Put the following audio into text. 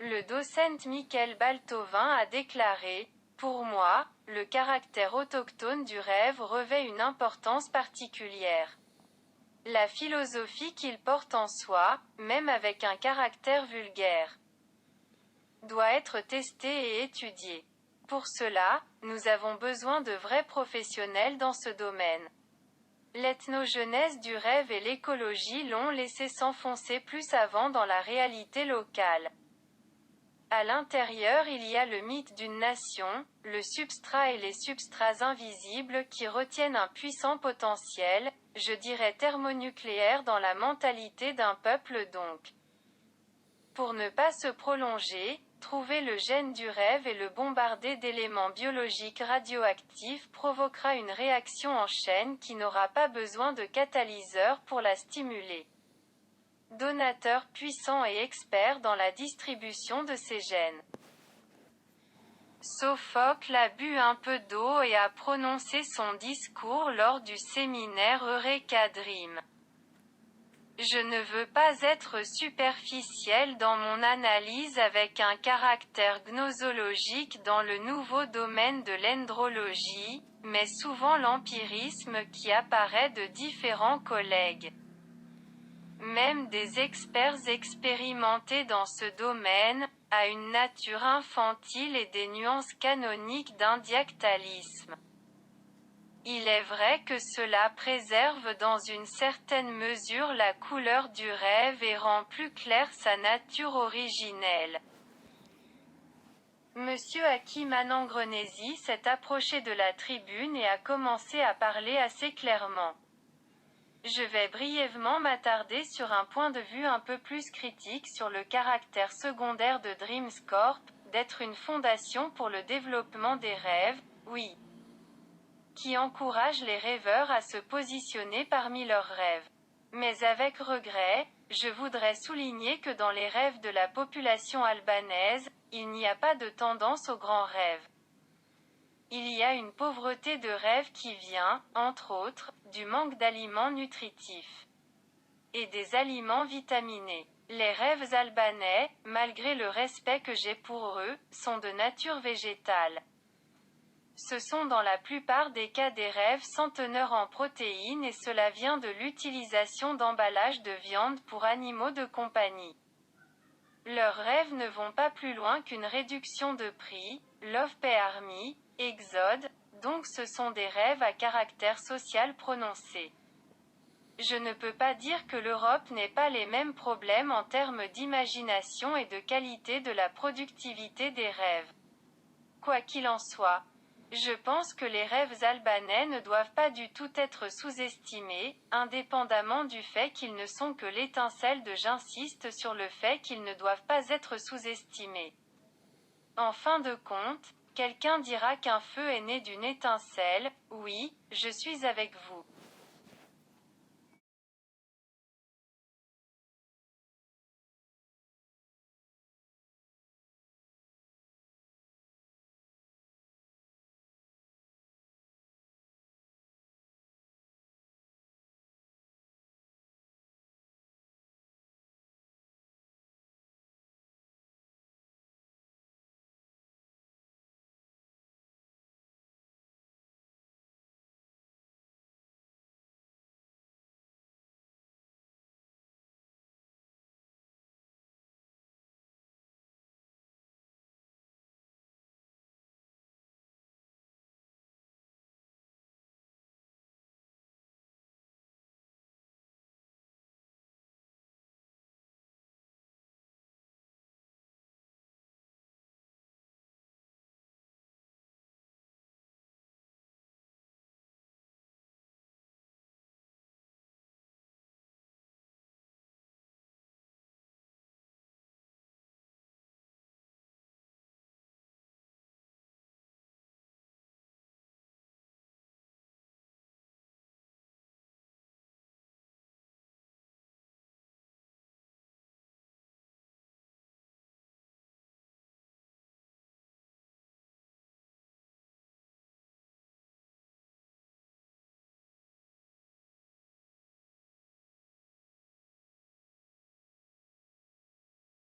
Le docent Michael Baltovin a déclaré: Pour moi, le caractère autochtone du rêve revêt une importance particulière. La philosophie qu'il porte en soi, même avec un caractère vulgaire, doit être testée et étudiée. Pour cela, nous avons besoin de vrais professionnels dans ce domaine. L'ethnogenèse du rêve et l'écologie l'ont laissé s'enfoncer plus avant dans la réalité locale. À l'intérieur il y a le mythe d'une nation, le substrat et les substrats invisibles qui retiennent un puissant potentiel, je dirais thermonucléaire dans la mentalité d'un peuple donc. Pour ne pas se prolonger, trouver le gène du rêve et le bombarder d'éléments biologiques radioactifs provoquera une réaction en chaîne qui n'aura pas besoin de catalyseur pour la stimuler. Donateur puissant et expert dans la distribution de ces gènes. Sophocle a bu un peu d'eau et a prononcé son discours lors du séminaire Eureka Dream. Je ne veux pas être superficiel dans mon analyse avec un caractère gnosologique dans le nouveau domaine de l'endrologie, mais souvent l'empirisme qui apparaît de différents collègues. Même des experts expérimentés dans ce domaine, a une nature infantile et des nuances canoniques d'un diactalisme. Il est vrai que cela préserve dans une certaine mesure la couleur du rêve et rend plus claire sa nature originelle. Monsieur Hakim Anangrenesi s'est approché de la tribune et a commencé à parler assez clairement. Je vais brièvement m'attarder sur un point de vue un peu plus critique sur le caractère secondaire de Dreams Corp, d'être une fondation pour le développement des rêves, oui, qui encourage les rêveurs à se positionner parmi leurs rêves. Mais avec regret, je voudrais souligner que dans les rêves de la population albanaise, il n'y a pas de tendance aux grands rêves. Il y a une pauvreté de rêve qui vient, entre autres, du manque d'aliments nutritifs et des aliments vitaminés. Les rêves albanais, malgré le respect que j'ai pour eux, sont de nature végétale. Ce sont dans la plupart des cas des rêves sans teneur en protéines et cela vient de l'utilisation d'emballages de viande pour animaux de compagnie. Leurs rêves ne vont pas plus loin qu'une réduction de prix, Love Pay Army, Exode, donc ce sont des rêves à caractère social prononcé. Je ne peux pas dire que l'Europe n'ait pas les mêmes problèmes en termes d'imagination et de qualité de la productivité des rêves. Quoi qu'il en soit, je pense que les rêves albanais ne doivent pas du tout être sous-estimés, indépendamment du fait qu'ils ne sont que l'étincelle de j'insiste sur le fait qu'ils ne doivent pas être sous-estimés. En fin de compte, quelqu'un dira qu'un feu est né d'une étincelle, oui, je suis avec vous.